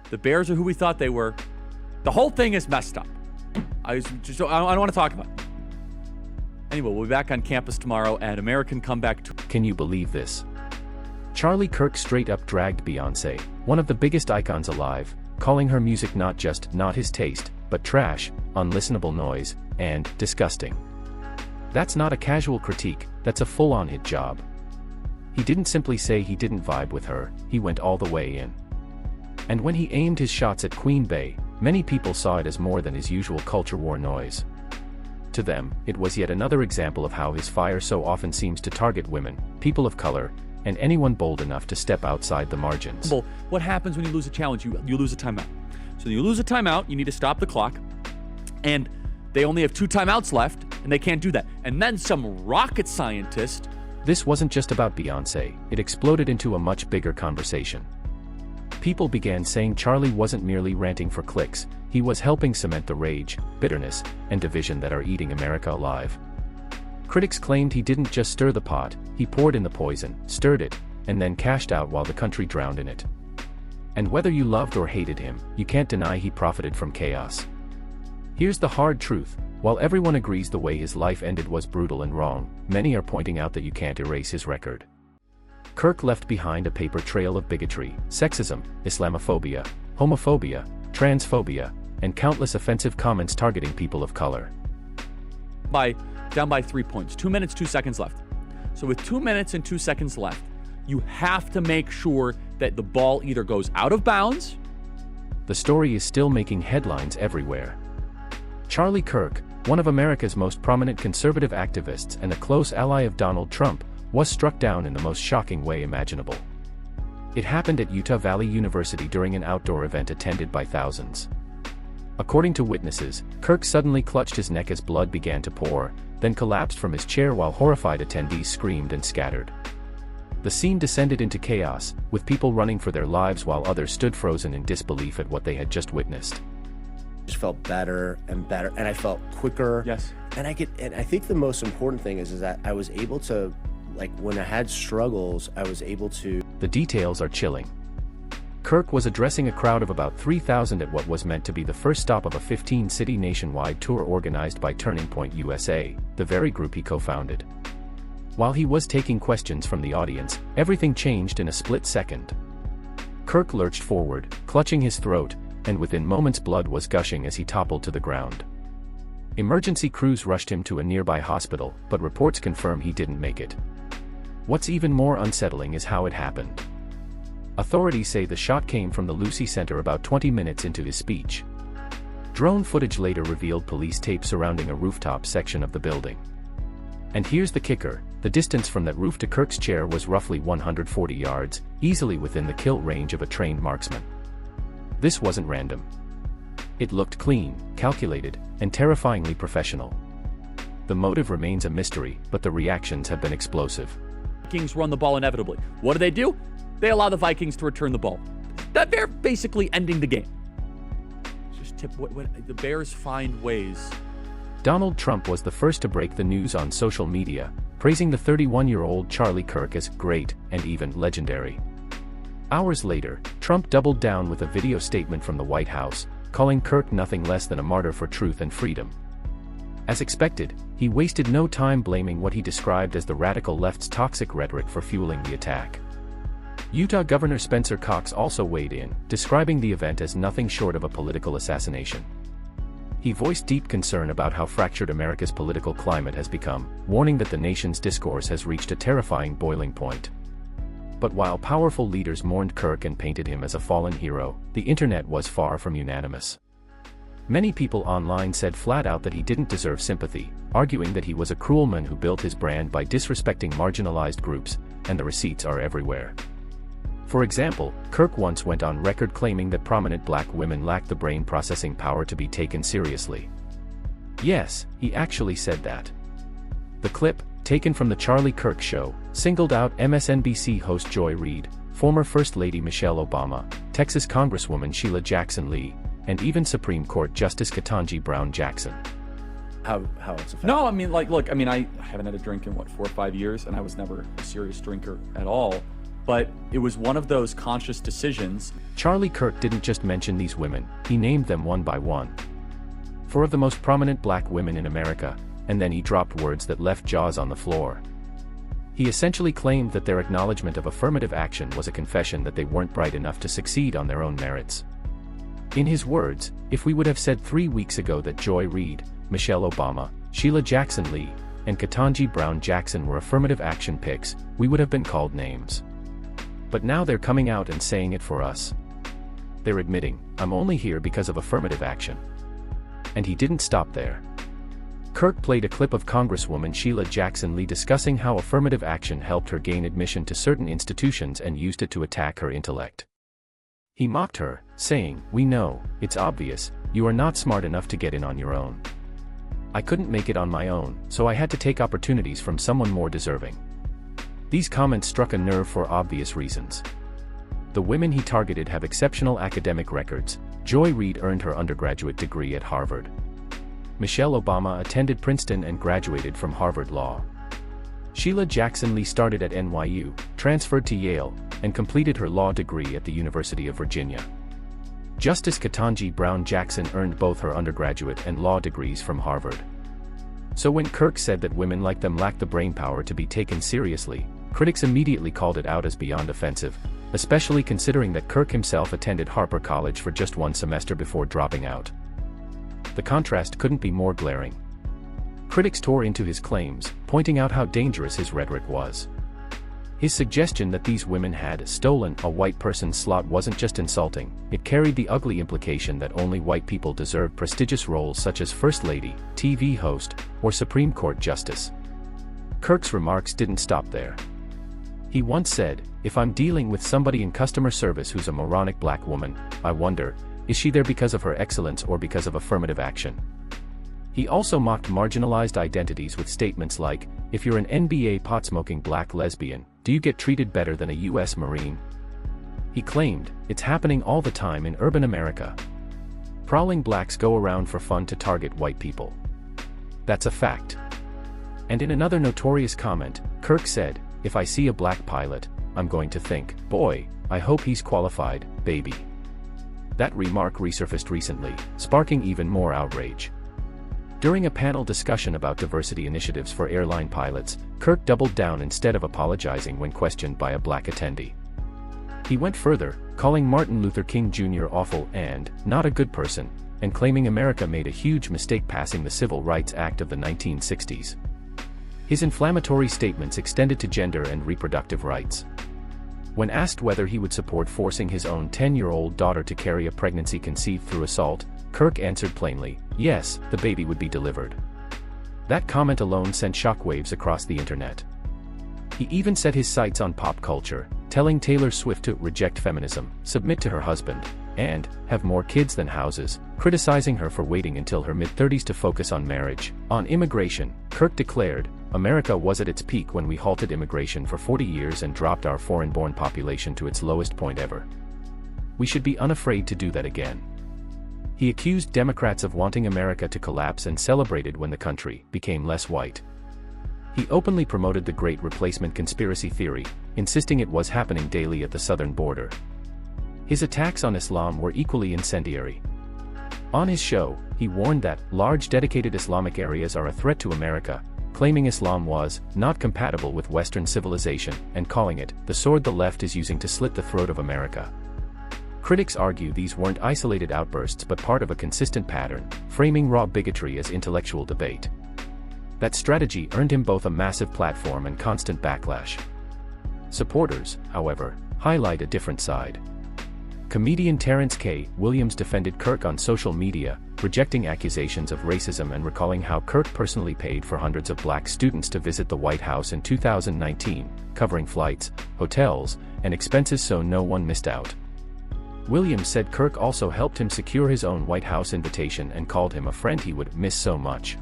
The Bears are who we thought they were. The whole thing is messed up. I don't want to talk about it. Anyway, we'll be back on campus tomorrow at American Comeback Tour. Can you believe this? Charlie Kirk straight up dragged Beyonce, one of the biggest icons alive, calling her music not just not his taste, but trash, unlistenable noise, and disgusting. That's not a casual critique, that's a full-on hit job. He didn't simply say he didn't vibe with her, he went all the way in. And when he aimed his shots at Queen Bey, many people saw it as more than his usual culture war noise. To them, it was yet another example of how his fire so often seems to target women, people of color, and anyone bold enough to step outside the margins. What happens when you lose a challenge? You lose a timeout. So you lose a timeout, you need to stop the clock, and they only have 2 timeouts left, and they can't do that. And then some rocket scientist... This wasn't just about Beyonce, it exploded into a much bigger conversation. People began saying Charlie wasn't merely ranting for clicks, he was helping cement the rage, bitterness, and division that are eating America alive. Critics claimed he didn't just stir the pot, he poured in the poison, stirred it, and then cashed out while the country drowned in it. And whether you loved or hated him, you can't deny he profited from chaos. Here's the hard truth, while everyone agrees the way his life ended was brutal and wrong, many are pointing out that you can't erase his record. Kirk left behind a paper trail of bigotry, sexism, Islamophobia, homophobia, transphobia, and countless offensive comments targeting people of color. Down by 3 points, 2 minutes, 2 seconds left. So with 2 minutes and 2 seconds left, you have to make sure that the ball either goes out of bounds. The story is still making headlines everywhere. Charlie Kirk, one of America's most prominent conservative activists and a close ally of Donald Trump, was struck down in the most shocking way imaginable. It happened at Utah Valley University during an outdoor event attended by thousands. According to witnesses, Kirk suddenly clutched his neck as blood began to pour, then collapsed from his chair while horrified attendees screamed and scattered. The scene descended into chaos, with people running for their lives while others stood frozen in disbelief at what they had just witnessed. Just felt better and better, and I felt quicker. Yes. And I think the most important thing is that I was able to, like, when I had struggles, I was able to... The details are chilling. Kirk was addressing a crowd of about 3,000 at what was meant to be the first stop of a 15-city nationwide tour organized by Turning Point USA, the very group he co-founded. While he was taking questions from the audience, everything changed in a split second. Kirk lurched forward, clutching his throat, and within moments blood was gushing as he toppled to the ground. Emergency crews rushed him to a nearby hospital, but reports confirm he didn't make it. What's even more unsettling is how it happened. Authorities say the shot came from the Lucy Center about 20 minutes into his speech. Drone footage later revealed police tape surrounding a rooftop section of the building. And here's the kicker, the distance from that roof to Kirk's chair was roughly 140 yards, easily within the kill range of a trained marksman. This wasn't random. It looked clean, calculated, and terrifyingly professional. The motive remains a mystery, but the reactions have been explosive. Vikings run the ball inevitably. What do? They allow the Vikings to return the ball. They're basically ending the game. Just the Bears find ways. Donald Trump was the first to break the news on social media, praising the 31-year-old Charlie Kirk as great and even legendary. Hours later, Trump doubled down with a video statement from the White House, calling Kirk nothing less than a martyr for truth and freedom. As expected, he wasted no time blaming what he described as the radical left's toxic rhetoric for fueling the attack. Utah Governor Spencer Cox also weighed in, describing the event as nothing short of a political assassination. He voiced deep concern about how fractured America's political climate has become, warning that the nation's discourse has reached a terrifying boiling point. But while powerful leaders mourned Kirk and painted him as a fallen hero, the internet was far from unanimous. Many people online said flat out that he didn't deserve sympathy, arguing that he was a cruel man who built his brand by disrespecting marginalized groups, and the receipts are everywhere. For example, Kirk once went on record claiming that prominent black women lacked the brain processing power to be taken seriously. Yes, he actually said that. The clip, taken from The Charlie Kirk Show, singled out MSNBC host Joy Reid, former First Lady Michelle Obama, Texas Congresswoman Sheila Jackson Lee, and even Supreme Court Justice Ketanji Brown Jackson. How it's affected? No, I mean, I haven't had a drink in 4 or 5 years, and I was never a serious drinker at all. but it was one of those conscious decisions. Charlie Kirk didn't just mention these women, he named them one by one. 4 of the most prominent black women in America, and then he dropped words that left jaws on the floor. He essentially claimed that their acknowledgement of affirmative action was a confession that they weren't bright enough to succeed on their own merits. In his words, if we would have said 3 weeks ago that Joy Reid, Michelle Obama, Sheila Jackson Lee, and Ketanji Brown Jackson were affirmative action picks, we would have been called names. But now they're coming out and saying it for us. They're admitting, I'm only here because of affirmative action. And he didn't stop there. Kirk played a clip of Congresswoman Sheila Jackson Lee discussing how affirmative action helped her gain admission to certain institutions and used it to attack her intellect. He mocked her, saying, "We know, it's obvious, you are not smart enough to get in on your own. I couldn't make it on my own, so I had to take opportunities from someone more deserving." These comments struck a nerve for obvious reasons. The women he targeted have exceptional academic records. Joy Reid earned her undergraduate degree at Harvard. Michelle Obama attended Princeton and graduated from Harvard Law. Sheila Jackson Lee started at NYU, transferred to Yale, and completed her law degree at the University of Virginia. Justice Ketanji Brown Jackson earned both her undergraduate and law degrees from Harvard. So when Kirk said that women like them lack the brainpower to be taken seriously, critics immediately called it out as beyond offensive, especially considering that Kirk himself attended Harper College for just 1 semester before dropping out. The contrast couldn't be more glaring. Critics tore into his claims, pointing out how dangerous his rhetoric was. His suggestion that these women had stolen a white person's slot wasn't just insulting, it carried the ugly implication that only white people deserve prestigious roles such as First Lady, TV host, or Supreme Court Justice. Kirk's remarks didn't stop there. He once said, "If I'm dealing with somebody in customer service who's a moronic black woman, I wonder, is she there because of her excellence or because of affirmative action?" He also mocked marginalized identities with statements like, "If you're an NBA pot-smoking black lesbian, do you get treated better than a US Marine?" He claimed, "It's happening all the time in urban America. Prowling blacks go around for fun to target white people. That's a fact." And in another notorious comment, Kirk said, "If I see a black pilot, I'm going to think, boy, I hope he's qualified, baby." That remark resurfaced recently, sparking even more outrage. During a panel discussion about diversity initiatives for airline pilots, Kirk doubled down instead of apologizing when questioned by a black attendee. He went further, calling Martin Luther King Jr. awful and not a good person, and claiming America made a huge mistake passing the Civil Rights Act of the 1960s. His inflammatory statements extended to gender and reproductive rights. When asked whether he would support forcing his own 10-year-old daughter to carry a pregnancy conceived through assault, Kirk answered plainly, yes, the baby would be delivered. That comment alone sent shockwaves across the internet. He even set his sights on pop culture, telling Taylor Swift to reject feminism, submit to her husband, and have more kids than houses, criticizing her for waiting until her mid-30s to focus on marriage. On immigration, Kirk declared, "America was at its peak when we halted immigration for 40 years and dropped our foreign-born population to its lowest point ever. We should be unafraid to do that again." He accused Democrats of wanting America to collapse and celebrated when the country became less white. He openly promoted the Great Replacement conspiracy theory, insisting it was happening daily at the southern border. His attacks on Islam were equally incendiary. On his show, he warned that large dedicated Islamic areas are a threat to America, claiming Islam was not compatible with Western civilization and calling it the sword the left is using to slit the throat of America. Critics argue these weren't isolated outbursts but part of a consistent pattern, framing raw bigotry as intellectual debate. That strategy earned him both a massive platform and constant backlash. Supporters, however, highlight a different side. Comedian Terrence K. Williams defended Kirk on social media, rejecting accusations of racism and recalling how Kirk personally paid for hundreds of black students to visit the White House in 2019, covering flights, hotels, and expenses so no one missed out. Williams said Kirk also helped him secure his own White House invitation and called him a friend he would miss so much.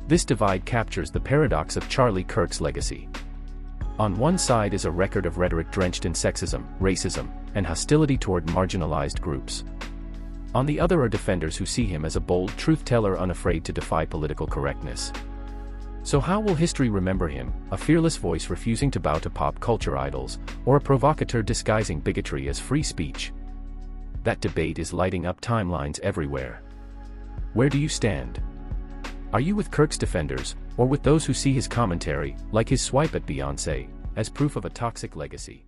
This divide captures the paradox of Charlie Kirk's legacy. On one side is a record of rhetoric drenched in sexism, racism, and hostility toward marginalized groups. On the other are defenders who see him as a bold truth-teller unafraid to defy political correctness. So how will history remember him, a fearless voice refusing to bow to pop culture idols, or a provocateur disguising bigotry as free speech? That debate is lighting up timelines everywhere. Where do you stand? Are you with Kirk's defenders, or with those who see his commentary, like his swipe at Beyonce, as proof of a toxic legacy?